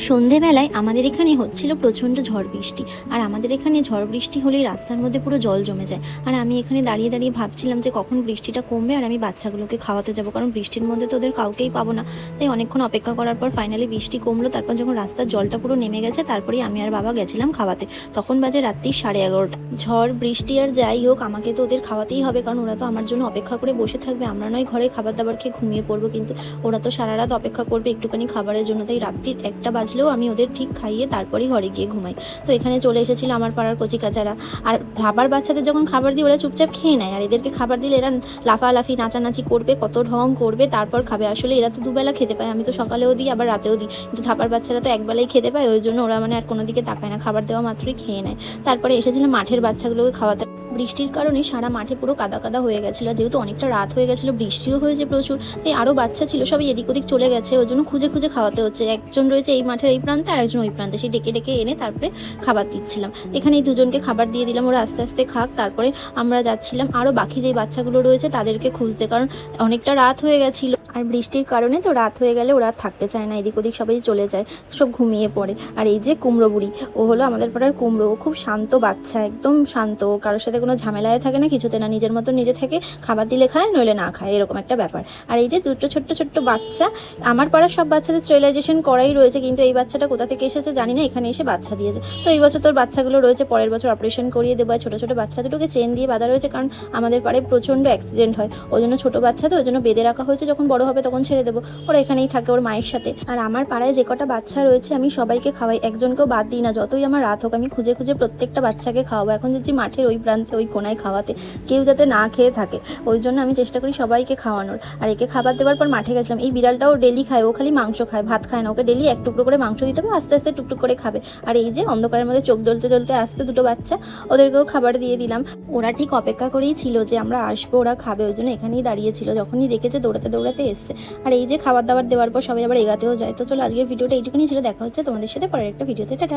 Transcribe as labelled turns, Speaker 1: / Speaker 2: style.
Speaker 1: সন্ধেবেলায় আমাদের এখানে হচ্ছিল প্রচণ্ড ঝড় বৃষ্টি। আর আমাদের এখানে ঝড় বৃষ্টি হলেই রাস্তার মধ্যে পুরো জল জমে যায়। আর আমি এখানে দাঁড়িয়ে দাঁড়িয়ে ভাবছিলাম যে কখন বৃষ্টিটা কমবে আর আমি বাচ্চাগুলোকে খাওয়াতে যাবো, কারণ বৃষ্টির মধ্যে তো ওদের কাউকেই পাবো না। তাই অনেকক্ষণ অপেক্ষা করার পর ফাইনালি বৃষ্টি কমলো। তারপর যখন রাস্তার জলটা পুরো নেমে গেছে, তারপরেই আমি আর বাবা গেছিলাম খাওয়াতে। তখন বাজে রাত্রি 11:30। ঝড় বৃষ্টি আর যাই হোক, আমাকে তো ওদের খাওয়াতেই হবে, কারণ ওরা তো আমার জন্য অপেক্ষা করে বসে থাকবে। আমরা নয় ঘরে খাবার দাবার খেয়ে ঘুমিয়ে পড়বো, কিন্তু ওরা তো সারা রাত অপেক্ষা করবে একটুখানি খাবারের জন্য। তাই রাত্রির 1টা বাজলেও আমি ওদের ঠিক খাইয়ে তারপরেই ঘরে গিয়ে ঘুমাই। তো এখানে চলে এসেছিল আমার পাড়ার কচিকাচারা। আর ভাবার বাচ্চাদের যখন খাবার দিই ওরা চুপচাপ খেয়ে নেয়, আর এদেরকে খাবার দিলে এরা লাফালাফি নাচানাচি করবে, কত ঢং করবে, তারপর খাবে। আসলে এরা তো দুবেলা খেতে পায়, আমি তো সকালেও দিই আবার রাতেও দিই, কিন্তু থাপার বাচ্চারা তো একবেলাই খেতে পায়, ওই জন্য ওরা আর কোনো দিকে তাকায় না, খাবার দেওয়া মাত্রই খেয়ে নেয়। তারপরে এসেছিলাম মাঠের বাচ্চাগুলোকে খাওয়াতে। বৃষ্টির কারণে সারা মাঠে পুরো কাদা কাদা হয়ে গেছিলো, যেহেতু অনেকটা রাত হয়ে গেছিলো, বৃষ্টিও হয়েছে প্রচুর। তাই আরও বাচ্চা ছিল, সবাই এদিক ওদিক চলে গেছে, ওই জন্য খুঁজে খুঁজে খাওয়াতে হচ্ছে। একজন রয়েছে এই মাঠের এই প্রান্তে আর একজন ওই প্রান্তে, সেই ডেকে ডেকে এনে তারপরে খাবার দিচ্ছিলাম। এখানে এই দুজনকে খাবার দিয়ে দিলাম, ওরা আস্তে আস্তে খাক। তারপরে আমরা যাচ্ছিলাম আরও বাকি যেই বাচ্চাগুলো রয়েছে তাদেরকে খুঁজতে, কারণ অনেকটা রাত হয়ে গেছিলো। আর বৃষ্টির কারণে তো রাত হয়ে গেলে ওরা থাকতে চায় না, এদিক ওদিক সবাই চলে যায়, সব ঘুমিয়ে পড়ে। আর এই যে কুমড়ো বুড়ি, ও হলো আমাদের পাড়ার কুমড়ো। ও খুব শান্ত বাচ্চা, একদম শান্ত, ও কারোর সাথে কোনো ঝামেলায় থাকে না, কিছুতে না, নিজের মতো নিজে থেকে, খাবার দিলে খায় নইলে না খায়, এরকম একটা ব্যাপার। আর এই যে দুটো ছোট্ট ছোট্ট বাচ্চা, আমার পাড়ার সব বাচ্চাদের স্টেরিলাইজেশন করাই রয়েছে, কিন্তু এই বাচ্চাটা কোথা থেকে এসেছে জানি না, এখানে এসে বাচ্চা দিয়েছে। তো এই বছর তোর বাচ্চাগুলো রয়েছে, পরের বছর অপারেশন করিয়ে দেবো। আর ছোটো ছোটো বাচ্চা দুটোকে চেন দিয়ে বাঁধা রয়েছে, কারণ আমাদের পাড়ায় প্রচণ্ড অ্যাক্সিডেন্ট হয়, ওই জন্য ছোটো বাচ্চা তো ওই জন্য বেঁধে রাখা হয়েছে, যখন বড় হবে তখন ছেড়ে দেবো। ওরা এখানেই থাকে ওর মায়ের সাথে। আর আমার পাড়ায় যে কটা বাচ্চা রয়েছে আমি সবাইকে খাওয়াই, একজনকেও বাদ দিই না, যতই আমার রাত হোক আমি খুঁজে খুঁজে প্রত্যেকটা বাচ্চাকে খাওয়াবো। এখন যদি মাঠের ওই প্রান্তে ওই কোনায় খাওয়াতে, কেউ যাতে না খেয়ে থাকে, ওই জন্য আমি চেষ্টা করি সবাইকে খাওয়ানোর। আর একে খাবার দেওয়ার পর মাঠে গেছিলাম। এই বিড়ালটাও ডেলি খায়, ও খালি মাংস খায়, ভাত খায় না, ওকে ডেলি এক টুকরো করে মাংস দিতে হবে, আস্তে আস্তে টুকটুক করে খাবে। আর এই যে অন্ধকারের মধ্যে চোখ জ্বলতে জ্বলতে আসতে দুটো বাচ্চা, ওদেরকেও খাবার দিয়ে দিলাম। ওরা ঠিক অপেক্ষা করেই ছিল যে আমরা আসবো, ওরা খাবে, ওই জন্য এখানেই দাঁড়িয়েছিল, যখনই দেখেছে দৌড়াতে দৌড়াতে এসছে। আর এই যে খাবার দাবার দেওয়ার পর সবাই আবার এগাতেও যায়। তো চলো আজকের ভিডিওটা এইটুকুনি ছিল, দেখা হচ্ছে তোমাদের সাথে পরের একটা ভিডিওতে। টাটা।